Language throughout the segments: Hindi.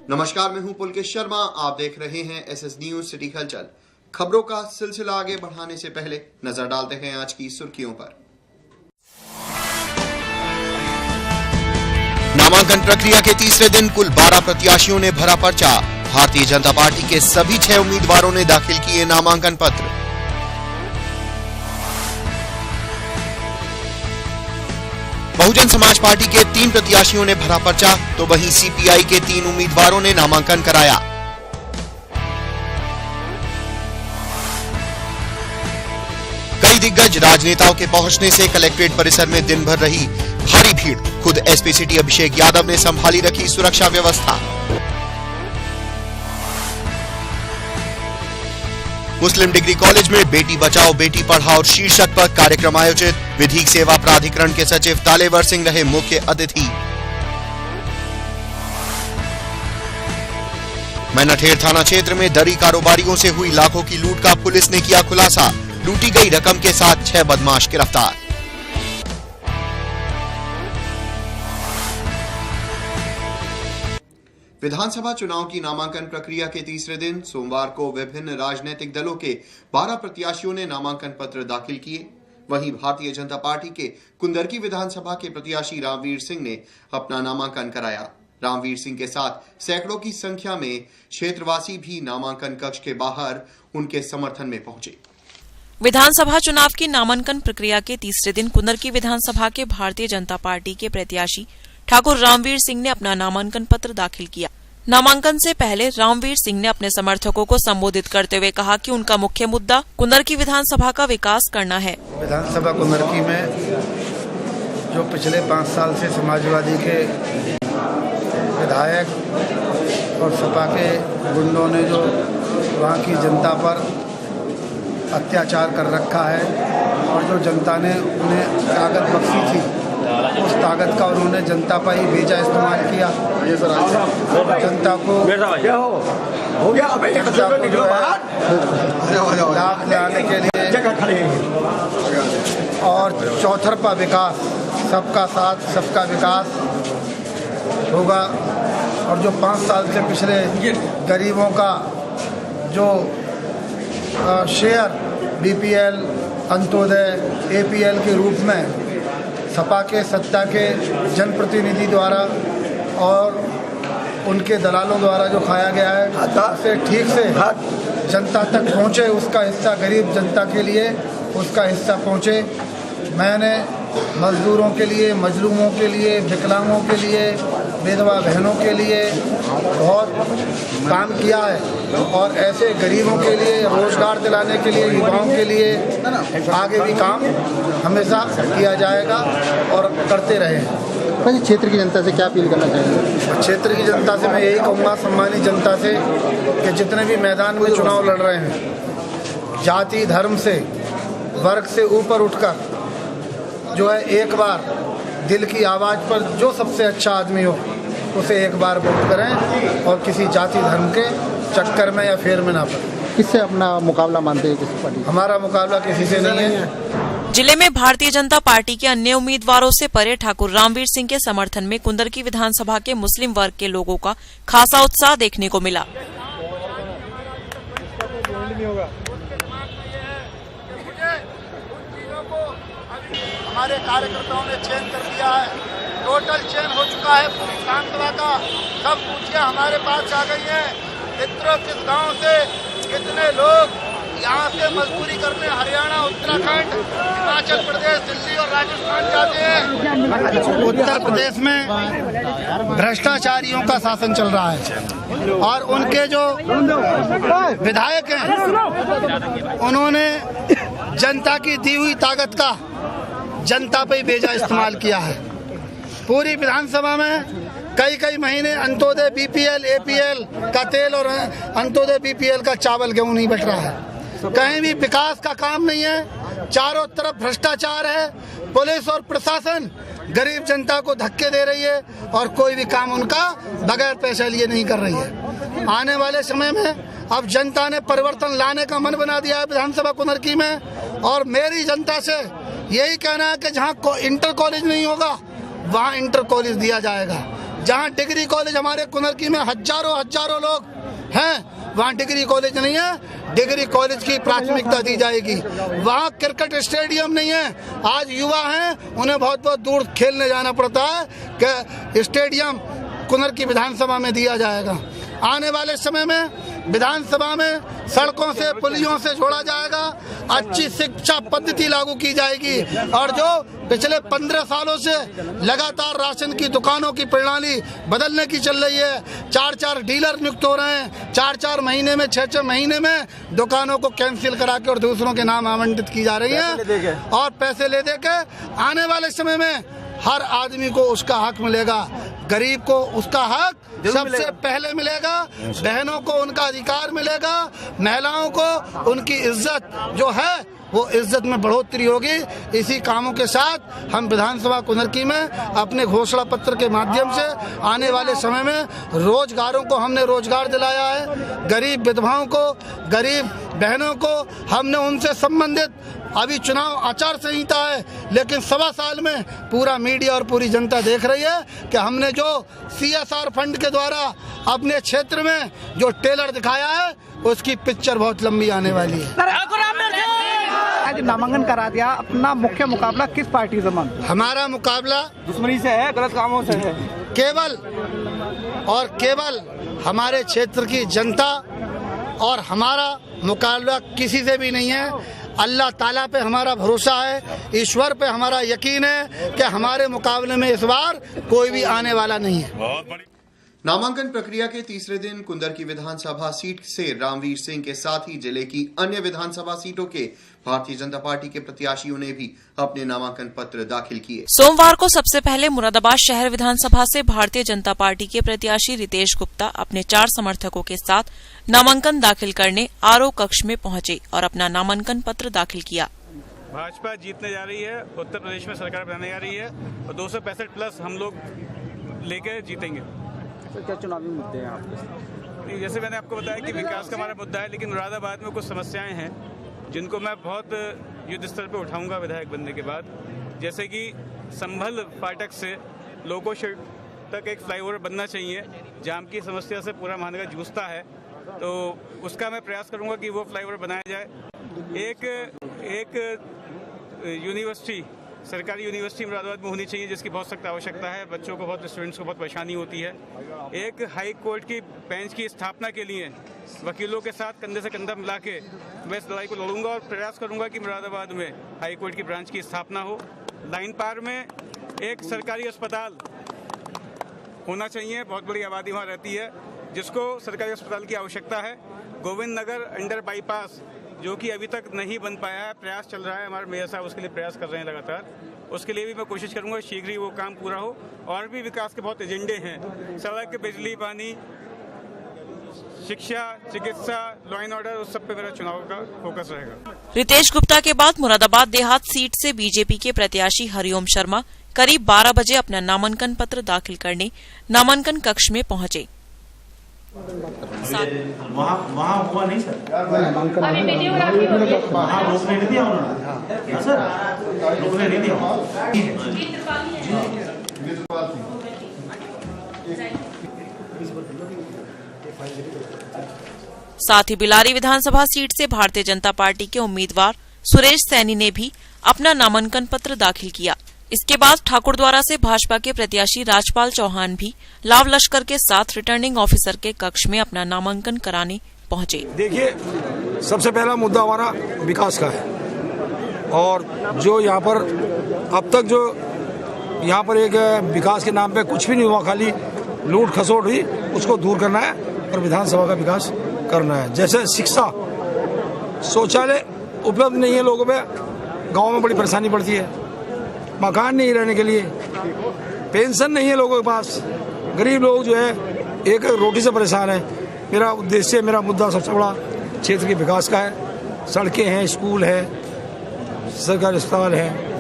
नमस्कार, मैं हूं पुलकेश शर्मा। आप देख रहे हैं एसएस न्यूज सिटी हलचल। खबरों का सिलसिला आगे बढ़ाने से पहले नजर डालते हैं आज की सुर्खियों पर। नामांकन प्रक्रिया के तीसरे दिन कुल 12 प्रत्याशियों ने भरा पर्चा। भारतीय जनता पार्टी के सभी 6 उम्मीदवारों ने दाखिल किए नामांकन पत्र। बहुजन समाज पार्टी के 3 प्रत्याशियों ने भरा पर्चा, तो वहीं सीपीआई के 3 उम्मीदवारों ने नामांकन कराया। कई दिग्गज राजनेताओं के पहुंचने से कलेक्ट्रेट परिसर में दिन भर रही भारी भीड़। खुद एसपी सिटी अभिषेक यादव ने संभाली रखी सुरक्षा व्यवस्था। मुस्लिम डिग्री कॉलेज में बेटी बचाओ बेटी पढ़ाओ शीर्षक पर कार्यक्रम आयोजित। विधिक सेवा प्राधिकरण के सचिव तालेवर सिंह रहे मुख्य अतिथि। मैनठेर थाना क्षेत्र में दरी कारोबारियों से हुई लाखों की लूट का पुलिस ने किया खुलासा। लूटी गई रकम के साथ 6 बदमाश गिरफ्तार। विधानसभा चुनाव की नामांकन प्रक्रिया के तीसरे दिन सोमवार को विभिन्न राजनीतिक दलों के 12 प्रत्याशियों ने नामांकन पत्र दाखिल किए। वहीं भारतीय जनता पार्टी के कुंदरकी विधानसभा के प्रत्याशी रामवीर सिंह ने अपना नामांकन कराया। रामवीर सिंह के साथ सैकड़ों की संख्या में क्षेत्रवासी भी नामांकन कक्ष के बाहर उनके समर्थन में पहुंचे। विधानसभा चुनाव की नामांकन प्रक्रिया के तीसरे दिन कुंदरकी विधानसभा के भारतीय जनता पार्टी के प्रत्याशी ठाकुर रामवीर सिंह ने अपना नामांकन पत्र दाखिल किया। नामांकन से पहले रामवीर सिंह ने अपने समर्थकों को संबोधित करते हुए कहा कि उनका मुख्य मुद्दा कुंदरकी विधानसभा का विकास करना है। विधानसभा कुंदरकी में जो पिछले 5 साल से समाजवादी के विधायक और सपा के गुंडों ने जो वहाँ की जनता पर अत्याचार कर रखा है और जो जनता ने उन्हें ताकत बख्शी थी, उस ताकत का उन्होंने जनता पर ही बेजा इस्तेमाल किया। जनता को लाभ दिलाने के लिए और चौतरफा विकास, सबका साथ सबका विकास होगा। और जो 5 साल से पिछले गरीबों का जो शेयर बीपीएल, अंत्योदय, एपीएल के रूप में सपा के सत्ता के जनप्रतिनिधि द्वारा और उनके दलालों द्वारा जो खाया गया है, उसे ठीक से जनता तक पहुँचे, उसका हिस्सा गरीब जनता के लिए उसका हिस्सा पहुँचे। मैंने मजदूरों के लिए, मजलूमों के लिए, विकलांगों के लिए, विधवा बहनों के लिए बहुत काम किया है और ऐसे गरीबों के लिए, रोजगार दिलाने के लिए, युवाओं के लिए आगे भी काम हमेशा किया जाएगा और करते रहें। क्षेत्र की जनता से क्या अपील करना चाहिए? क्षेत्र की जनता से मैं यही कहूँगा, सम्मानित जनता से, कि जितने भी मैदान में चुनाव लड़ रहे हैं, जाति धर्म से, वर्ग से ऊपर उठकर जो है एक बार दिल की आवाज़ पर जो सबसे अच्छा आदमी हो उसे एक बार वोट करें और किसी जाति धर्म के चक्कर में या फेर में ना पड़े। किससे अपना मुकाबला मानते हैं? किसी पार्टी? हमारा मुकाबला किसी से नहीं है। जिले में भारतीय जनता पार्टी के अन्य उम्मीदवारों से परे ठाकुर रामवीर सिंह के समर्थन में कुंदरकी विधानसभा के मुस्लिम वर्ग के लोगों का खासा उत्साह देखने को मिला। हमारे कार्यकर्ताओं ने चयन कर दिया है, टोटल चयन हो चुका है पूरी विधानसभा का। सब पूछिए हमारे पास आ गई हैं मित्रों, किस गांव से कितने लोग यहाँ से मजदूरी करने हरियाणा, उत्तराखंड, हिमाचल प्रदेश, दिल्ली और राजस्थान जाते हैं। उत्तर प्रदेश में भ्रष्टाचारियों का शासन चल रहा है और उनके जो विधायक हैं उन्होंने जनता की दी हुई ताकत का जनता पे बेजा इस्तेमाल किया है। पूरी विधानसभा में कई महीने अंत्योदय बीपीएल, एपीएल का तेल और अंत्योदय बीपीएल का चावल गेहूं नहीं बट रहा है। कहीं भी विकास का काम नहीं है, चारों तरफ भ्रष्टाचार है। पुलिस और प्रशासन गरीब जनता को धक्के दे रही है और कोई भी काम उनका बगैर पैसे लिए नहीं कर रही है। आने वाले समय में अब जनता ने परिवर्तन लाने का मन बना दिया है विधानसभा कुंदरकी में। और मेरी जनता से यही कहना है कि जहाँ इंटर कॉलेज नहीं होगा वहाँ इंटर कॉलेज दिया जाएगा, जहाँ डिग्री कॉलेज हमारे कुनरकी में हजारों लोग हैं, वहाँ डिग्री कॉलेज नहीं है, डिग्री कॉलेज की प्राथमिकता दी जाएगी। वहाँ क्रिकेट स्टेडियम नहीं है, आज युवा हैं उन्हें बहुत दूर खेलने जाना पड़ता है कि स्टेडियम कुनरकी विधानसभा में दिया जाएगा। आने वाले समय में विधानसभा में सड़कों से पुलियों से जोड़ा जाएगा, अच्छी शिक्षा पद्धति लागू की जाएगी और जो पिछले 15 सालों से लगातार राशन की दुकानों की प्रणाली बदलने की चल रही है, 4 डीलर नियुक्त हो रहे हैं, 4 महीने में 6 महीने में दुकानों को कैंसिल करा के और दूसरों के नाम आवंटित की जा रही है और पैसे ले दे के आने वाले समय में हर आदमी को उसका हक मिलेगा, गरीब को उसका हक सबसे पहले मिलेगा, बहनों को उनका अधिकार मिलेगा, महिलाओं को उनकी इज्जत जो है वो इज्जत में बढ़ोतरी होगी। इसी कामों के साथ हम विधानसभा कुनरकी में अपने घोषणा पत्र के माध्यम से आने वाले समय में रोजगारों को हमने रोजगार दिलाया है, गरीब विधवाओं को, गरीब बहनों को हमने उनसे संबंधित अभी चुनाव आचार संहिता है, लेकिन 1.25 साल में पूरा मीडिया और पूरी जनता देख रही है कि हमने जो CSR फंड के द्वारा अपने क्षेत्र में जो टेलर दिखाया है उसकी पिक्चर बहुत लंबी आने वाली है। आज नामांकन करा दिया, अपना मुख्य मुकाबला किस पार्टी से मानते हैं? हमारा मुकाबला दुश्मनी से है, गलत कामों से है। केवल और केवल हमारे क्षेत्र की जनता और हमारा मुकाबला किसी से भी नहीं है। अल्लाह ताला पे हमारा भरोसा है, ईश्वर पे हमारा यकीन है कि हमारे मुकाबले में इस बार कोई भी आने वाला नहीं है। नामांकन प्रक्रिया के तीसरे दिन कुंदरकी विधानसभा सीट से रामवीर सिंह के साथ ही जिले की अन्य विधानसभा सीटों के भारतीय जनता पार्टी के प्रत्याशियों ने भी अपने नामांकन पत्र दाखिल किए। सोमवार को सबसे पहले मुरादाबाद शहर विधानसभा से भारतीय जनता पार्टी के प्रत्याशी रितेश गुप्ता अपने 4 समर्थकों के साथ नामांकन दाखिल करने आरओ कक्ष में पहुंचे और अपना नामांकन पत्र दाखिल किया। भाजपा जीतने जा रही है, उत्तर प्रदेश में सरकार बनाने जा रही है और 265 प्लस हम लोग लेकर जीतेंगे। तो क्या चुनावी मुद्दे हैं आपके? जैसे मैंने आपको बताया कि विकास का हमारा मुद्दा है, लेकिन मुरादाबाद में कुछ समस्याएं हैं जिनको मैं बहुत युद्ध स्तर पर उठाऊंगा विधायक बनने के बाद। जैसे कि संभल फाटक से लोगों तक एक फ्लाईओवर बनना चाहिए, जाम की समस्या से पूरा महानगर जूझता है, तो उसका मैं प्रयास करूंगा कि वो फ्लाईओवर बनाया जाए। एक यूनिवर्सिटी, सरकारी यूनिवर्सिटी मुरादाबाद में होनी चाहिए जिसकी बहुत सख्त आवश्यकता है, बच्चों को बहुत, स्टूडेंट्स को बहुत परेशानी होती है। एक हाई कोर्ट की बेंच की स्थापना के लिए वकीलों के साथ कंधे से कंधा मिला के मैं इस लड़ाई को लड़ूंगा और प्रयास करूंगा कि मुरादाबाद में हाई कोर्ट की ब्रांच की स्थापना हो। लाइन पार में एक सरकारी अस्पताल होना चाहिए, बहुत बड़ी आबादी वहाँ रहती है जिसको सरकारी अस्पताल की आवश्यकता है। गोविंद नगर अंडर बाईपास जो कि अभी तक नहीं बन पाया है, प्रयास चल रहा है, हमारे मेयर साहब उसके लिए प्रयास कर रहे हैं लगातार, उसके लिए भी मैं कोशिश करूंगा शीघ्र ही वो काम पूरा हो। और भी विकास के बहुत एजेंडे हैं, सड़क, बिजली, पानी, शिक्षा, चिकित्सा, लॉ एंड ऑर्डर, उस सब पे मेरा चुनाव का फोकस रहेगा। रितेश गुप्ता के बाद मुरादाबाद देहात सीट से बीजेपी के प्रत्याशी हरिओम शर्मा करीब 12 बजे अपना नामांकन पत्र दाखिल करने नामांकन कक्ष में पहुंचे। वहाँ हुआ नहीं सर, वहाँ रोकने नहीं दिया उन्होंने सर, रोकने नहीं दिया। साथ ही बिलारी विधानसभा सीट से भारतीय जनता पार्टी के उम्मीदवार सुरेश सैनी ने भी अपना नामांकन पत्र दाखिल किया। इसके बाद ठाकुरद्वारा से भाजपा के प्रत्याशी राजपाल चौहान भी लाव लश्कर के साथ रिटर्निंग ऑफिसर के कक्ष में अपना नामांकन कराने पहुंचे। देखिए, सबसे पहला मुद्दा हमारा विकास का है और जो यहाँ पर अब तक जो यहाँ पर एक विकास के नाम पे कुछ भी नहीं हुआ, खाली लूट खसोट हुई, उसको दूर करना है और विधानसभा का विकास करना है। जैसे शिक्षा, शौचालय उपलब्ध नहीं है लोगों पे, गाँव में बड़ी परेशानी पड़ती है, मकान नहीं रहने के लिए, पेंशन नहीं है लोगों के पास, गरीब लोग जो है एक रोटी से परेशान है। मेरा उद्देश्य, मेरा मुद्दा सबसे बड़ा क्षेत्र के विकास का है। सड़कें हैं, स्कूल है, सरकारी अस्पताल है,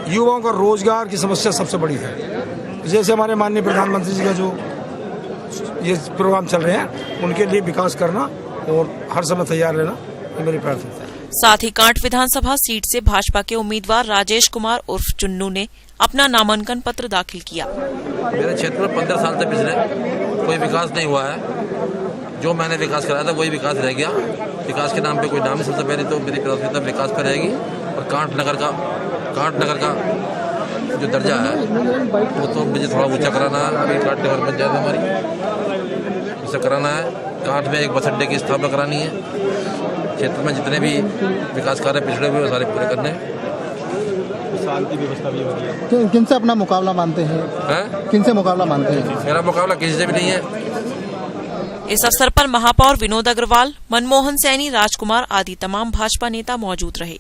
युवाओं का रोजगार की समस्या सबसे बड़ी है। जैसे हमारे माननीय प्रधानमंत्री जी का जो ये प्रोग्राम चल रहे हैं, उनके लिए विकास करना और हर समय तैयार रहना, ये मेरी प्राथमिकता है। साथ ही कांट विधानसभा सीट से भाजपा के उम्मीदवार राजेश कुमार उर्फ चुन्नू ने अपना नामांकन पत्र दाखिल किया। मेरे क्षेत्र में 15 साल से पिछले कोई विकास नहीं हुआ है। जो मैंने विकास कराया था वही विकास रह गया। विकास के नाम पे कोई नाम, सबसे पहले तो मेरी प्राथमिकता विकास पर रहेगी। और कांट नगर का जो दर्जा है वो तो मुझे थोड़ा ऊंचा कराना है। अभी कांट नगर पंचायत हमारी, उसे कराना है। कांट में एक बस अड्डे की स्थापना करानी है। क्षेत्र में जितने भी विकास कार्य पिछड़े हुए सारे पूरे करने हैं। शांति व्यवस्था भी हो रही है। किनसे अपना मुकाबला मानते हैं? किनसे मुकाबला मानते हैं? मेरा मुकाबला किसी से भी नहीं है। इस अवसर पर महापौर विनोद अग्रवाल, मनमोहन सैनी, राजकुमार आदि तमाम भाजपा नेता मौजूद रहे।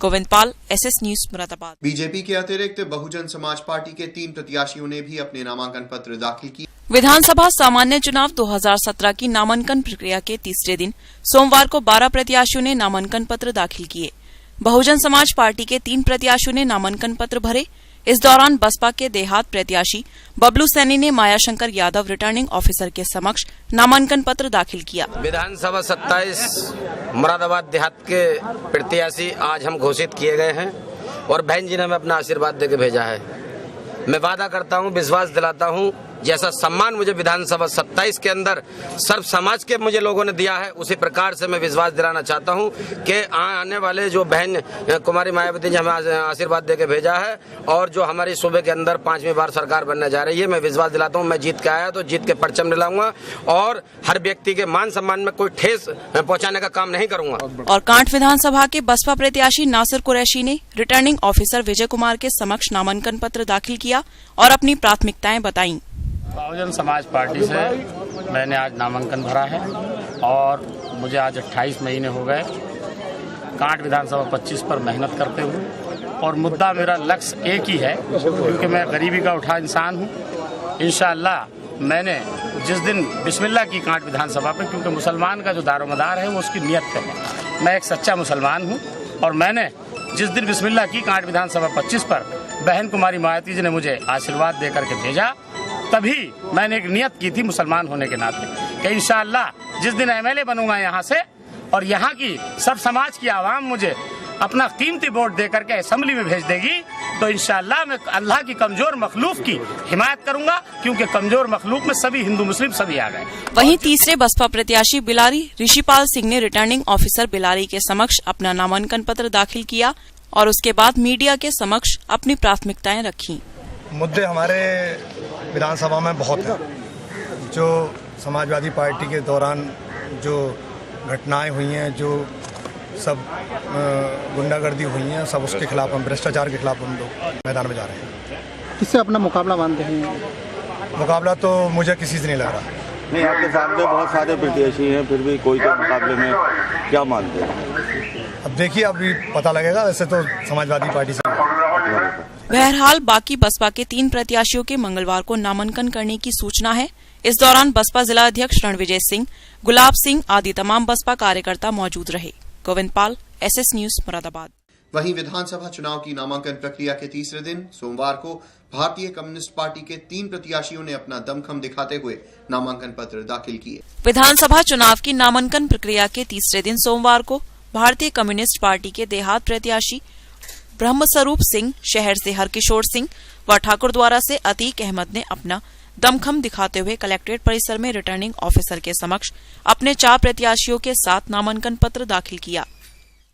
Govind Pal, SS news, Moradabad. BJP के अतिरिक्त बहुजन समाज पार्टी के 3 प्रत्याशियों ने भी अपने नामांकन पत्र दाखिल किए। विधानसभा सामान्य चुनाव 2017 की नामांकन प्रक्रिया के तीसरे दिन सोमवार को 12 प्रत्याशियों ने नामांकन पत्र दाखिल किए। बहुजन समाज पार्टी के 3 प्रत्याशियों ने नामांकन पत्र भरे। इस दौरान बसपा के देहात प्रत्याशी बबलू सैनी ने मायाशंकर यादव रिटर्निंग ऑफिसर के समक्ष नामांकन पत्र दाखिल किया। विधानसभा 27 मुरादाबाद देहात के प्रत्याशी आज हम घोषित किए गए हैं और बहन जी ने हमें अपना आशीर्वाद देकर भेजा है। मैं वादा करता हूं, विश्वास दिलाता हूं, जैसा सम्मान मुझे विधानसभा 27 के अंदर सर्व समाज के मुझे लोगों ने दिया है, उसी प्रकार से मैं विश्वास दिलाना चाहता हूं कि आने वाले जो बहन कुमारी मायावती जी हमें आशीर्वाद देके भेजा है और जो हमारी सूबे के अंदर 5वीं बार सरकार बनने जा रही है, मैं विश्वास दिलाता हूं मैं जीत के आया तो जीत के परचम दिलाऊंगा और हर व्यक्ति के मान सम्मान में कोई ठेस पहुंचाने का काम नहीं करूंगा। और कांट विधानसभा के बसपा प्रत्याशी नासिर कुरैशी ने रिटर्निंग ऑफिसर विजय कुमार के समक्ष नामांकन पत्र दाखिल किया और अपनी प्राथमिकताएं बताईं। बहुजन समाज पार्टी से मैंने आज नामांकन भरा है और मुझे आज 28 महीने हो गए कांट विधानसभा 25 पर मेहनत करते हुए और मुद्दा मेरा लक्ष्य एक ही है क्योंकि मैं गरीबी का उठा इंसान हूँ। इंशाअल्लाह मैंने जिस दिन बिस्मिल्लाह की कांट विधानसभा पे, क्योंकि मुसलमान का जो दारोमदार है वो उसकी नियत पे है। मैं एक सच्चा मुसलमान हूँ और मैंने जिस दिन बिस्मिल्लाह की कांट विधानसभा 25 पर बहन कुमारी मायावती जी ने मुझे आशीर्वाद दे करके भेजा, तभी मैंने एक नियत की थी मुसलमान होने के नाते कि इंशाअल्लाह जिस दिन MLA बनूंगा यहाँ से और यहाँ की सब समाज की आवाम मुझे अपना कीमती वोट दे करके असेंबली में भेज देगी तो इंशाअल्लाह मैं अल्लाह की कमजोर मखलूक की हिमायत करूंगा, क्योंकि कमजोर मखलूक में सभी हिंदू मुस्लिम सभी आ गए। वहीं तीसरे बसपा प्रत्याशी बिलारी ऋषिपाल सिंह ने रिटर्निंग ऑफिसर बिलारी के समक्ष अपना नामांकन पत्र दाखिल किया और उसके बाद मीडिया के समक्ष अपनी प्राथमिकताएं रखी। मुद्दे हमारे विधानसभा में बहुत हैं। जो समाजवादी पार्टी के दौरान जो घटनाएं हुई हैं, जो सब गुंडागर्दी हुई हैं, सब उसके खिलाफ हम, भ्रष्टाचार के खिलाफ हम लोग मैदान में जा रहे हैं। किससे अपना मुकाबला मानते हैं? मुकाबला तो मुझे किसी से नहीं लग रहा। नहीं, आपके सामने बहुत सारे प्रत्याशी हैं, फिर भी कोई के मुकाबले में क्या मानते हैं? अब देखिए, अभी पता लगेगा। वैसे तो समाजवादी पार्टी से। बहरहाल बाकी बसपा के 3 प्रत्याशियों के मंगलवार को नामांकन करने की सूचना है। इस दौरान बसपा जिला अध्यक्ष रणविजय सिंह, गुलाब सिंह आदि तमाम बसपा कार्यकर्ता मौजूद रहे। Govind Pal, SS news, Moradabad. वहीं विधानसभा चुनाव की नामांकन प्रक्रिया के तीसरे दिन सोमवार को भारतीय कम्युनिस्ट पार्टी के 3 प्रत्याशियों ने अपना दमखम दिखाते हुए नामांकन पत्र दाखिल किए। विधानसभा चुनाव की नामांकन प्रक्रिया के तीसरे दिन सोमवार को भारतीय कम्युनिस्ट पार्टी के देहात प्रत्याशी ब्रह्मस्वरूप सिंह, शहर से हरकिशोर सिंह व ठाकुरद्वारा से अतीक अहमद ने अपना दमखम दिखाते हुए कलेक्ट्रेट परिसर में रिटर्निंग ऑफिसर के समक्ष अपने 4 प्रत्याशियों के साथ नामांकन पत्र दाखिल किया।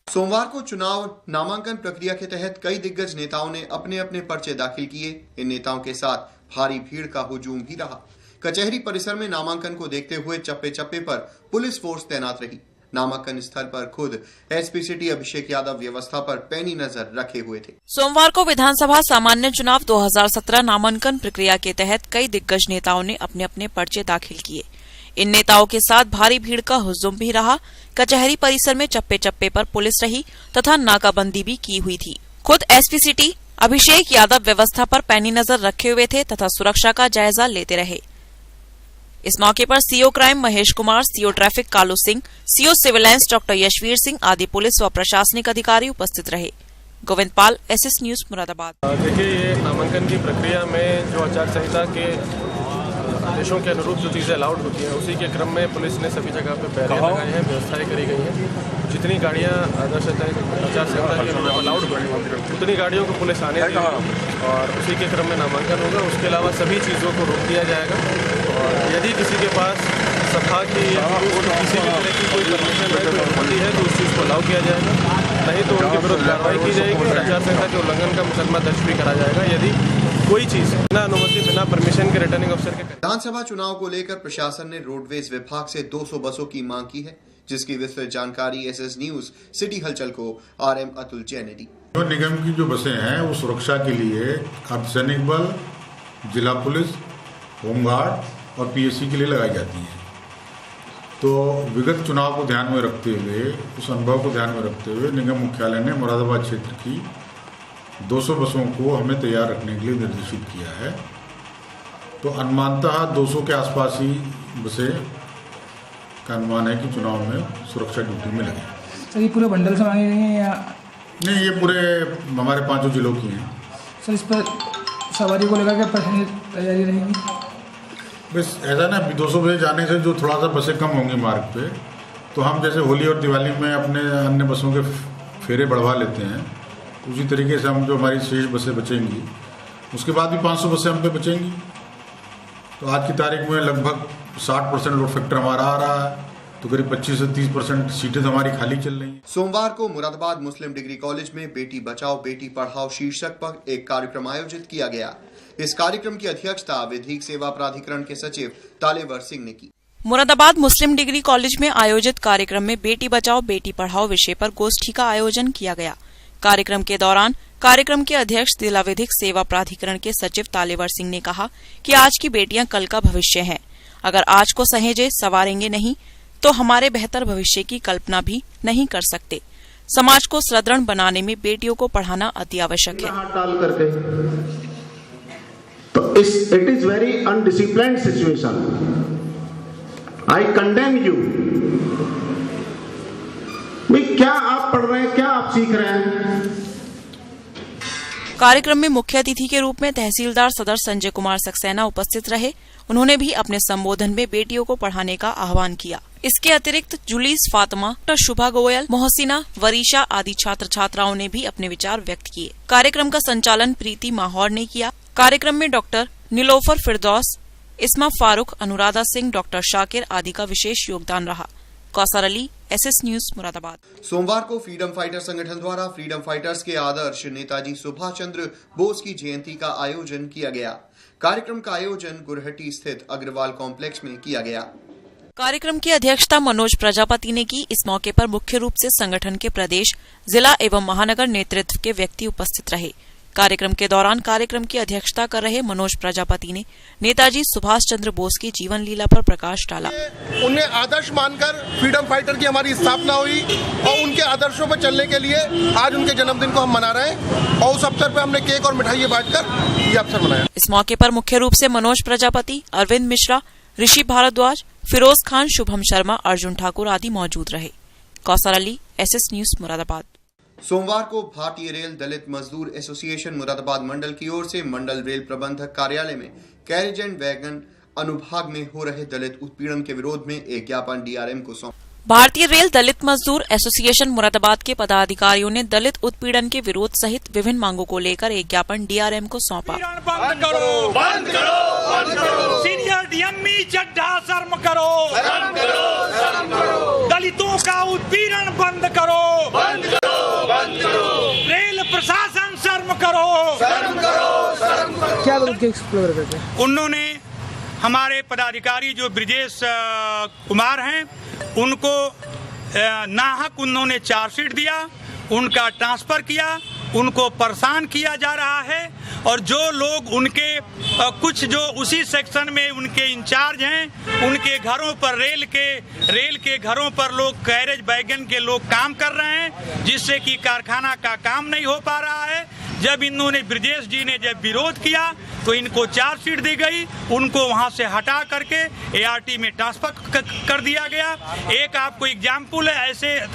सोमवार को चुनाव नामांकन प्रक्रिया के तहत कई दिग्गज नेताओं ने अपने अपने पर्चे दाखिल किए। इन नेताओं के साथ भारी भीड़ का हुजूम भी रहा। कचहरी परिसर में नामांकन को देखते हुए चप्पे चप्पे पर पुलिस फोर्स तैनात रही। नामांकन स्थल पर खुद SP सिटी अभिषेक यादव व्यवस्था पर पैनी नजर रखे हुए थे। सोमवार को विधानसभा सामान्य चुनाव 2017 नामांकन प्रक्रिया के तहत कई दिग्गज नेताओं ने अपने अपने पर्चे दाखिल किए। इन नेताओं के साथ भारी भीड़ का हुजूम भी रहा। कचहरी परिसर में चप्पे चप्पे पर पुलिस रही तथा नाकाबंदी भी की हुई थी। खुद SP सिटी अभिषेक यादव व्यवस्था पर पैनी नजर रखे हुए थे तथा सुरक्षा का जायजा लेते रहे। इस मौके पर CO crime Mahesh Kumar, CO traffic Kalu Singh, CO civil lines doctor Yashveer Singh आदि पुलिस व प्रशासनिक अधिकारी उपस्थित रहे। Govind Pal, SS news, Moradabad. देखिए, ये नामांकन की प्रक्रिया में जो आचार संहिता के आदेशों के अनुरूप जो चीज़ें अलाउड होती हैं उसी के क्रम में पुलिस ने सभी जगह पे बैरियर लगाए हैं, व्यवस्थाएं करी गई हैं। जितनी गाड़ियाँ आदर्श आचार संहिता के अनुरूप अलाउड होंगी उतनी गाड़ियों को पुलिस आने देगी और उसी के क्रम में नामांकन होगा। उसके अलावा सभी चीज़ों को रोक दिया जाएगा और यदि किसी के पास सभा की किसी भी तरह की कोई परमिशन है, कोई अनुमति है तो उस चीज़ को अलाउ किया जाएगा, नहीं तो उनके विरुद्ध कार्रवाई की जाएगी। आचार संहिता के उल्लंघन का मुकदमा दर्ज भी करा जाएगा यदि कोई चीज बिना अनुमति बिना परमिशन के रिटर्निंग अफसर के। विधानसभा चुनाव को लेकर प्रशासन ने रोडवेज विभाग से 200 बसों की मांग की है, जिसकी विस्तृत जानकारी एसएस न्यूज सिटी हलचल को आरएम अतुल जैन ने दी। जो निगम की जो बसें हैं वो सुरक्षा के लिए अर्धसैनिक बल, जिला पुलिस, होमगार्ड और पीएससी के लिए लगाई जाती हैं। तो विगत चुनाव को ध्यान में रखते हुए, उस अनुभव को ध्यान में रखते हुए निगम मुख्यालय ने मुरादाबाद क्षेत्र की 200 बसों को हमें तैयार रखने के लिए निर्देशित किया है। तो अनुमानतः 200 के आसपास ही बसें का अनुमान है कि चुनाव में सुरक्षा ड्यूटी में लगे। सर ये पूरे बंडल से मांगे गए हैं या नहीं? ये पूरे हमारे 5 जिलों की हैं। सर इस पर सवारी को लेकर के तैयारी रहेगी? बस ऐसा ना 200 बजे जाने से जो थोड़ा सा बसें कम होंगी मार्ग पे, तो हम जैसे होली और दिवाली में अपने अन्य बसों के फेरे बढ़वा लेते हैं, उसी तरीके से हम जो हमारी शेष बसें बचेंगी उसके बाद भी 500 बसें हम पे बचेंगी। तो आज की तारीख में लगभग 60% लोड फैक्टर हमारा आ रहा है, तो करीब 25 से 30% सीटें हमारी खाली चल रही हैं। सोमवार को मुरादाबाद मुस्लिम डिग्री कॉलेज में बेटी बचाओ बेटी पढ़ाओ शीर्षक पर एक कार्यक्रम आयोजित किया गया। इस कार्यक्रम की अध्यक्षता विधिक सेवा प्राधिकरण के सचिव तालेवर सिंह ने की। मुरादाबाद मुस्लिम डिग्री कॉलेज में आयोजित कार्यक्रम में बेटी बचाओ बेटी पढ़ाओ विषय पर गोष्ठी का आयोजन किया गया। कार्यक्रम के दौरान कार्यक्रम के अध्यक्ष जिला विधिक सेवा प्राधिकरण के सचिव तालेवर सिंह ने कहा कि आज की बेटियां कल का भविष्य हैं। अगर आज को सहेजे संवारेंगे नहीं तो हमारे बेहतर भविष्य की कल्पना भी नहीं कर सकते। समाज को सुदृढ़ बनाने में बेटियों को पढ़ाना अति आवश्यक है। तो it is very undisciplined situation. I condemn you. भाई क्या आप पढ़ रहे हैं, क्या आप सीख रहे हैं? कार्यक्रम में मुख्य अतिथि के रूप में तहसीलदार सदर संजय कुमार सक्सेना उपस्थित रहे। उन्होंने भी अपने संबोधन में बेटियों को पढ़ाने का आह्वान किया। इसके अतिरिक्त जुलीस फातिमा, शुभा गोयल, मोहसिना, वरीशा आदि छात्र छात्राओं ने भी अपने विचार व्यक्त किए। कार्यक्रम का संचालन प्रीति माहौर ने किया। कार्यक्रम में डॉक्टर नीलोफर फिरदौस, इस्मा फारूक, अनुराधा सिंह, डॉक्टर शाकिर आदि का विशेष योगदान रहा। Kausar Ali, SS news, Moradabad. सोमवार को फ्रीडम फाइटर संगठन द्वारा फ्रीडम फाइटर्स के आदर्श नेताजी सुभाष चंद्र बोस की जयंती का आयोजन किया गया। कार्यक्रम का आयोजन गुरहटी स्थित अग्रवाल कॉम्प्लेक्स में किया गया। कार्यक्रम की अध्यक्षता मनोज प्रजापति ने की। इस मौके पर मुख्य रूप से संगठन के प्रदेश, जिला एवं महानगर नेतृत्व के व्यक्ति उपस्थित रहे। कार्यक्रम के दौरान कार्यक्रम की अध्यक्षता कर रहे मनोज प्रजापति ने नेताजी सुभाष चंद्र बोस की जीवन लीला पर प्रकाश डाला। उन्हें आदर्श मानकर फ्रीडम फाइटर की हमारी स्थापना हुई और उनके आदर्शों पर चलने के लिए आज उनके जन्मदिन को हम मना रहे हैं और उस अवसर पर हमने केक और मिठाई बांटकर ये अवसर मनाया। इस मौके पर मुख्य रूप से मनोज प्रजापति, अरविंद मिश्रा, ऋषि भारद्वाज, फिरोज खान, शुभम शर्मा, अर्जुन ठाकुर आदि मौजूद रहे। Kausar Ali, SS news, Moradabad. सोमवार को भारतीय रेल दलित मजदूर एसोसिएशन मुरादाबाद मंडल की ओर से मंडल रेल प्रबंधक कार्यालय में कैरेज एंड वैगन अनुभाग में हो रहे दलित उत्पीड़न के विरोध में एक ज्ञापन डीआरएम को सौंपा। भारतीय रेल दलित मजदूर एसोसिएशन मुरादाबाद के पदाधिकारियों ने दलित उत्पीड़न के विरोध सहित विभिन्न मांगों को लेकर एक ज्ञापन डीआरएम को सौंपा। बंद करो, बंद करो, बंद करो। सीनियर डीएमई चड्ढा शर्म करो, शर्म करो, शर्म करो। दलितों का उत्पीड़न बंद करो, बंद करो, बंद करो। रेल प्रशासन शर्म करो, शर्म करो, शर्म करो। क्या एक्सप्लोर करते हैं? उन्होंने हमारे पदाधिकारी जो ब्रिजेश कुमार हैं उनको नाहक उन्होंने चार्जशीट दिया, उनका ट्रांसफर किया, उनको परेशान किया जा रहा है और जो लोग उनके कुछ जो उसी सेक्शन में उनके इंचार्ज हैं उनके घरों पर रेल के घरों पर लोग कैरेज वैगन के लोग काम कर रहे हैं जिससे कि कारखाना का काम नहीं हो पा रहा है। जब इन्होंने ब्रजेश जी ने जब विरोध किया तो इनको चार्जशीट दी गई, उनको वहां से हटा करके ART में ट्रांसफर कर दिया गया। एक आपको एग्जाम्पल है,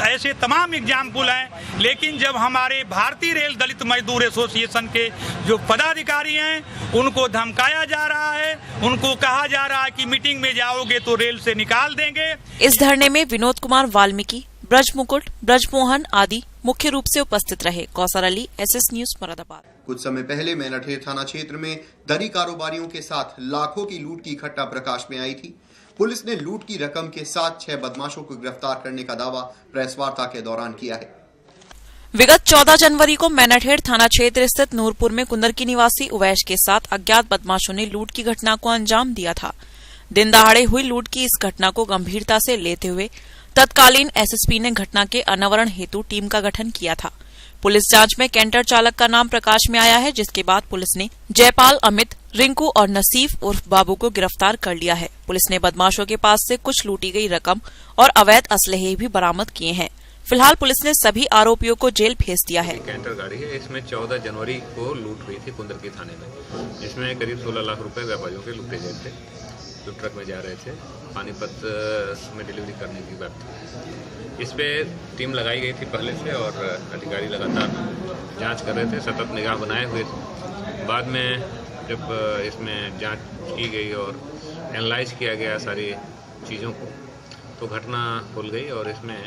ऐसे तमाम एग्जाम्पल हैं। लेकिन जब हमारे भारतीय रेल दलित मजदूर एसोसिएशन के जो पदाधिकारी हैं उनको धमकाया जा रहा है, उनको कहा जा रहा है कि मीटिंग में जाओगे तो रेल से निकाल देंगे। इस धरने में विनोद कुमार वाल्मीकि, ब्रज मुकुट, ब्रज मोहन आदि मुख्य रूप से उपस्थित रहे। Kausar Ali, SS news, Moradabad. कुछ समय पहले मैनाठेर थाना क्षेत्र में दरी कारोबारियों के साथ लाखों की लूट की घटना प्रकाश में आई थी। पुलिस ने लूट की रकम के साथ 6 बदमाशों को गिरफ्तार करने का दावा प्रेस वार्ता के दौरान किया है। विगत 14 जनवरी को मैनाठेर थाना क्षेत्र स्थित नूरपुर में कुंदरकी निवासी उवैश के साथ अज्ञात बदमाशों ने लूट की घटना को अंजाम दिया था। दिन दहाड़े हुई लूट की इस घटना को गंभीरता से लेते हुए तत्कालीन SSP ने घटना के अनावरण हेतु टीम का गठन किया था। पुलिस जांच में कैंटर चालक का नाम प्रकाश में आया है, जिसके बाद पुलिस ने जयपाल, अमित, रिंकू और नसीफ उर्फ बाबू को गिरफ्तार कर लिया है। पुलिस ने बदमाशों के पास से कुछ लूटी गई रकम और अवैध असलहे भी बरामद किए हैं। फिलहाल पुलिस ने सभी आरोपियों को जेल भेज दिया है। कैंटर गाड़ी है, इसमें 14 जनवरी को लूट हुई थी कुंदरकी थाने में, जिसमें करीब 16 लाख रुपए व्यापारियों के लूटे गए थे जो ट्रक में जा रहे थे, पानीपत में डिलीवरी करने की बात थी। इस पे टीम लगाई गई थी पहले से और अधिकारी लगातार जांच कर रहे थे, सतत निगाह बनाए हुए थे। बाद में जब इसमें जांच की गई और एनालाइज किया गया सारी चीज़ों को, तो घटना खुल गई और इसमें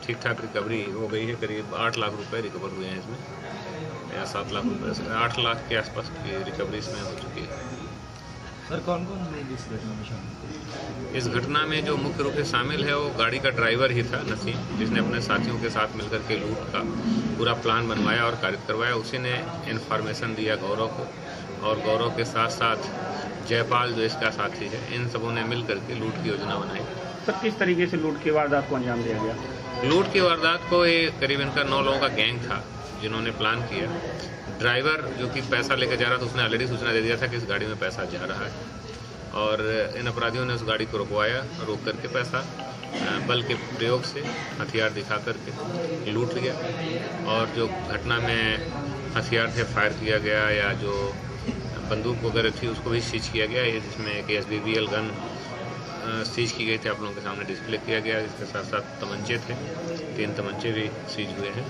ठीक ठाक रिकवरी हो गई है। करीब 8 लाख रुपए रिकवर हुए हैं इसमें, या 7 लाख रुपए से 8 लाख के आसपास की रिकवरी इसमें हो चुकी है। सर कौन कौन लोग इस घटना में शामिल? इस घटना में जो मुख्य रूप से शामिल है वो गाड़ी का ड्राइवर ही था नसीम, जिसने अपने साथियों के साथ मिलकर के लूट का पूरा प्लान बनवाया और कारित करवाया। उसी ने इन्फॉर्मेशन दिया गौरव को, और गौरव के साथ साथ जयपाल जो इसका साथी है, इन सबों ने मिल करके लूट की योजना बनाई। सर किस तरीके से लूट की वारदात को अंजाम दिया गया? लूट की वारदात को करीब इनका 9 लोगों का गैंग था जिन्होंने प्लान किया। ड्राइवर जो कि पैसा लेकर जा रहा था, उसने ऑलरेडी सूचना दे दिया था कि इस गाड़ी में पैसा जा रहा है, और इन अपराधियों ने उस गाड़ी को रुकवाया, रोक करके पैसा बल के प्रयोग से हथियार दिखा करके लूट लिया। और जो घटना में हथियार थे फायर किया गया, या जो बंदूक वगैरह थी उसको भी सीज किया गया, जिसमें एक SBBL गन सीज की गई थी, आप लोगों के सामने डिस्प्ले किया गया। इसके साथ साथ तमंचे थे, 3 तमंचे भी सीज हुए हैं,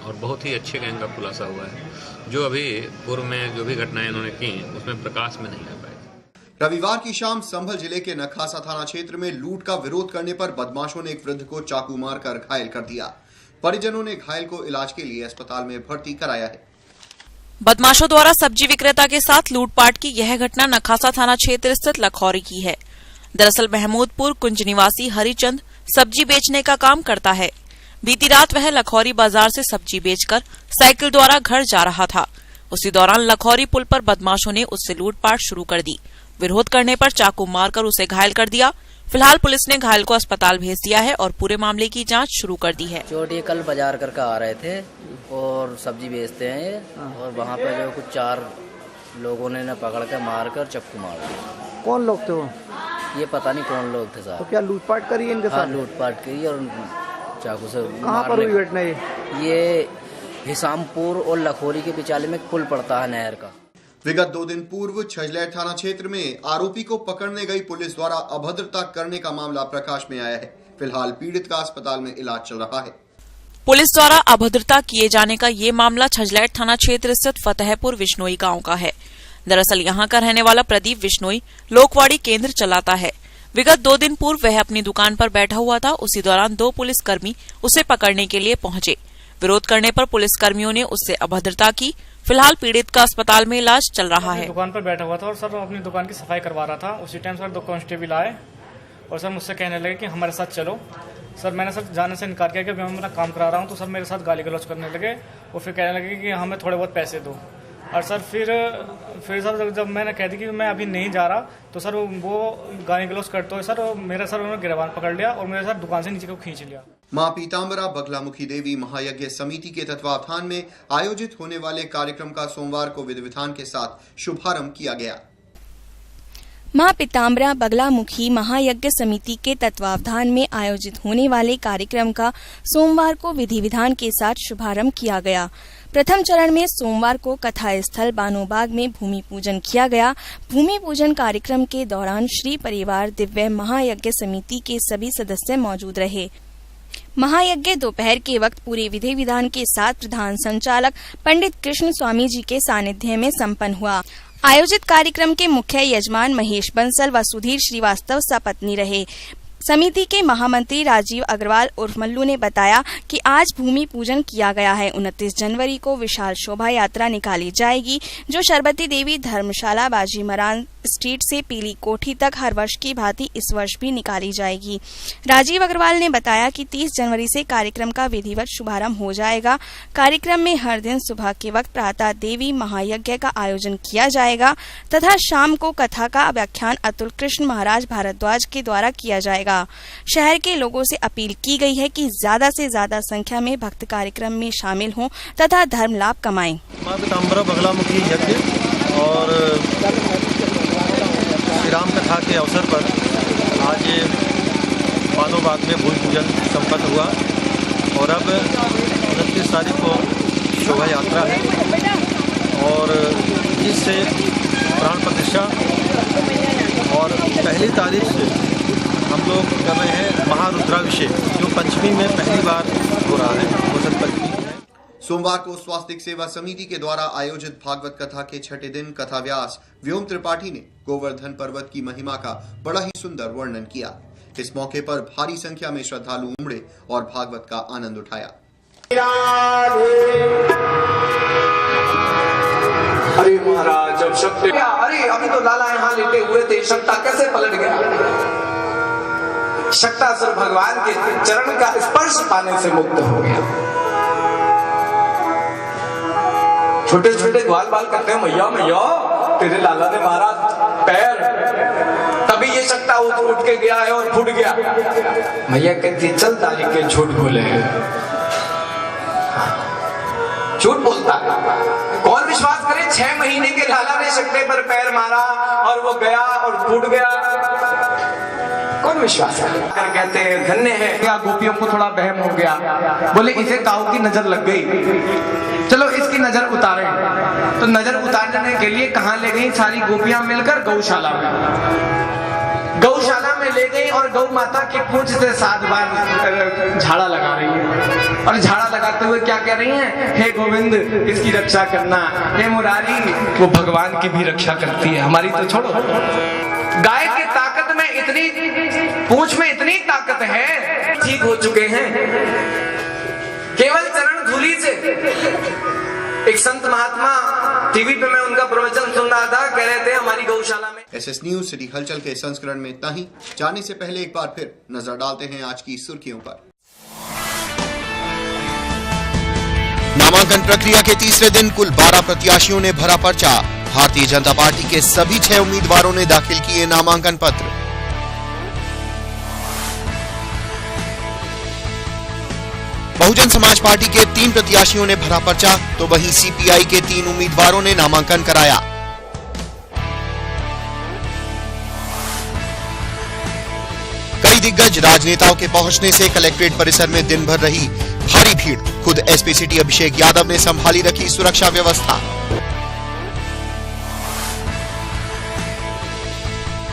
और बहुत ही अच्छे गैंग का खुलासा हुआ है। जो अभी पूर्व में जो भी घटनाएं इन्होंने की उसमें प्रकाश में नहीं आ पाए। रविवार की शाम संभल जिले के नखासा थाना क्षेत्र में लूट का विरोध करने पर बदमाशों ने एक वृद्ध को चाकू मारकर घायल कर दिया। परिजनों ने घायल को इलाज के लिए अस्पताल में भर्ती कराया है। बदमाशों द्वारा सब्जी विक्रेता के साथ लूटपाट की यह घटना नखासा थाना क्षेत्र स्थित लखौरी की है। दरअसल महमूदपुर कुंज निवासी हरिचंद सब्जी बेचने का काम करता है। बीती रात वह लखौरी बाजार से सब्जी बेचकर साइकिल द्वारा घर जा रहा था। उसी दौरान लखौरी पुल पर बदमाशों ने उससे लूटपाट शुरू कर दी। विरोध करने पर चाकू मारकर उसे घायल कर दिया। फिलहाल पुलिस ने घायल को अस्पताल भेज दिया है और पूरे मामले की जांच शुरू कर दी है। चोटी कल बाजार करके आ रहे थे और सब्जी बेचते हैं ये, और वहाँ पे जो कुछ 4 लोगों ने न पकड़ के मारकर चक्कू मार दिया। कौन लोग थे वो? ये पता नहीं कौन लोग थे साहब। तो क्या लूटपाट करी इनके साथ? लूटपाट करी और चाकू से। कहाँ पर हुई घटना ये हिसामपुर और लखोरी के बिचाले में पुल पड़ता है नहर का। विगत 2 दिन पूर्व छजलैठ थाना क्षेत्र में आरोपी को पकड़ने गई पुलिस द्वारा अभद्रता करने का मामला प्रकाश में आया है। फिलहाल पीड़ित का अस्पताल में इलाज चल रहा है। पुलिस द्वारा अभद्रता किए जाने का ये मामला छजलैठ थाना क्षेत्र स्थित फतेहपुर विश्नोई गांव का है। दरअसल यहां का रहने वाला प्रदीप विश्नोई लोकवाड़ी केंद्र चलाता है। विगत 2 दिन पूर्व वह अपनी दुकान पर बैठा हुआ था। उसी दौरान 2 पुलिसकर्मी उसे पकड़ने के लिए पहुंचे। विरोध करने पर पुलिसकर्मियों ने उससे अभद्रता की। फिलहाल पीड़ित का अस्पताल में इलाज चल रहा है। दुकान पर बैठा हुआ था और सर अपनी दुकान की सफाई करवा रहा था। उसी टाइम सर 2 कांस्टेबल आए और सर मुझसे कहने लगे कि हमारे साथ चलो। सर मैंने सर जाने से इनकार किया कि मैं अपना काम करा रहा हूँ। तो सर मेरे साथ गाली गलौज करने लगे और फिर कहने लगे कि हमें थोड़े बहुत पैसे दो। और सर फिर सर जब मैंने कह दी कि मैं अभी नहीं जा रहा, तो सर वो गाली गलौज करते हुए सर मेरा सर उन्होंने गिरबान पकड़ लिया और मेरे साथ दुकान से नीचे को खींच लिया। मां पीताम्बरा बगलामुखी देवी महायज्ञ समिति के तत्वावधान में आयोजित होने वाले कार्यक्रम का सोमवार को विधि विधान के साथ शुभारंभ किया गया। मां पीताम्बरा बगलामुखी महायज्ञ समिति के तत्वावधान में आयोजित होने वाले कार्यक्रम का सोमवार को विधि विधान के साथ शुभारंभ किया गया। प्रथम चरण में सोमवार को कथा स्थल बानोबाग में भूमि पूजन किया गया। भूमि पूजन कार्यक्रम के दौरान श्री परिवार दिव्य महायज्ञ समिति के सभी सदस्य मौजूद रहे। महायज्ञ दोपहर के वक्त पूरे विधि विधान के साथ प्रधान संचालक पंडित कृष्ण स्वामी जी के सानिध्य में संपन्न हुआ। आयोजित कार्यक्रम के मुख्य यजमान महेश बंसल व सुधीर श्रीवास्तव सपत्नी रहे। समिति के महामंत्री राजीव अग्रवाल उर्फ मल्लू ने बताया कि आज भूमि पूजन किया गया है। 29 जनवरी को विशाल शोभा यात्रा निकाली जाएगी, जो शरबती देवी धर्मशाला बाजी मरान स्ट्रीट से पीली कोठी तक हर वर्ष की भांति इस वर्ष भी निकाली जाएगी। राजीव अग्रवाल ने बताया कि 30 जनवरी से कार्यक्रम का विधिवत शुभारंभ हो जाएगा। कार्यक्रम में हर दिन सुबह के वक्त प्रातः देवी महायज्ञ का आयोजन किया जाएगा तथा शाम को कथा का व्याख्यान अतुल कृष्ण महाराज भारद्वाज के द्वारा किया जाएगा। शहर के लोगों से अपील की गई है कि ज्यादा से ज्यादा संख्या में भक्त कार्यक्रम में शामिल हों तथा धर्म लाभ कमाएं। मां पीताम्बरा बगलामुखी यज्ञ और श्री राम कथा के अवसर पर आज बानोबाग में भूमि पूजन संपन्न हुआ और अब 29 तारीख को शोभा यात्रा है और इससे प्राण प्रतिष्ठा और पहली तारीख से हम लोग कर रहे हैं महारुद्राभिषेक, जो पंचमी में पहली बार हो रहा है वसंत पंचमी है। सोमवार को स्वास्तिक सेवा समिति के द्वारा आयोजित भागवत कथा के छठे दिन कथा व्यास व्योम त्रिपाठी ने गोवर्धन पर्वत की महिमा का बड़ा ही सुंदर वर्णन किया। इस मौके पर भारी संख्या में श्रद्धालु उमड़े और भागवत का आनंद उठाया। अरे महाराज, जब शक्ति अरे अभी तो लाला यहाँ लेटे हुए थे, शक्ता कैसे पलट गया? शक्तासुर भगवान के चरण का स्पर्श पाने से मुक्त हो गया। छोटे छोटे ग्वाल बाल करते हैं, मैया मैया तेरे लाला ने मारा पैर, तभी ये शक्ता उठ के गया है और फूट गया। मैया कहती चल तारीख के झूठ बोले, झूठ बोलता है, कौन विश्वास करे? 6 महीने के लाला ने शक्ते पर पैर मारा और वो गया और फूट गया, कौन विश्वास करे? कहते हैं धन्य है। क्या गोपियों को थोड़ा बहम हो गया, बोले इसे काऊ की नजर लग गई, चलो इसकी नजर उतारें। तो नजर उतारने के लिए कहाँ ले गई सारी गोपियां मिलकर? गौशाला में। गौशाला में ले गई और गौ माता की पूंछ से 7 बार झाड़ा लगा रही है और झाड़ा लगाते हुए क्या कह रही हैं? हे गोविंद इसकी रक्षा करना, हे मुरारी वो भगवान की भी रक्षा करती है, हमारी तो छोड़ो। गाय की ताकत में इतनी, पूंछ में इतनी ताकत है, ठीक हो चुके हैं केवल चरण धूलि से। एक संत महात्मा टीवी पे मैं उनका प्रवचन सुन रहा था, कह रहे थे हमारी गौशाला में। एसएस न्यूज सिटी हलचल के संस्करण में इतना ही। जाने से पहले एक बार फिर नजर डालते हैं आज की सुर्खियों पर। नामांकन प्रक्रिया के तीसरे दिन कुल 12 प्रत्याशियों ने भरा पर्चा। भारतीय जनता पार्टी के सभी 6 उम्मीदवारों ने दाखिल किए नामांकन पत्र। बहुजन समाज पार्टी के 3 प्रत्याशियों ने भरा पर्चा, तो वहीं सीपीआई के 3 उम्मीदवारों ने नामांकन कराया। कई दिग्गज राजनेताओं के पहुंचने से कलेक्ट्रेट परिसर में दिन भर रही भारी भीड़। खुद एसपी सिटी अभिषेक यादव ने संभाली रखी सुरक्षा व्यवस्था।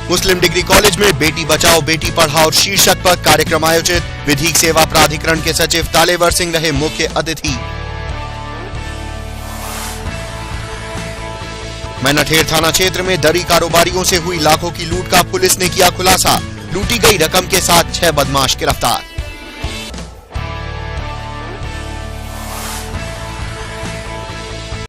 मुस्लिम डिग्री कॉलेज में बेटी बचाओ बेटी पढ़ाओ शीर्षक पर कार्यक्रम आयोजित। विधिक सेवा प्राधिकरण के सचिव तालेवर सिंह रहे मुख्य अतिथि। मैनाठेर थाना क्षेत्र में दरी कारोबारियों से हुई लाखों की लूट का पुलिस ने किया खुलासा। लूटी गई रकम के साथ 6 बदमाश गिरफ्तार।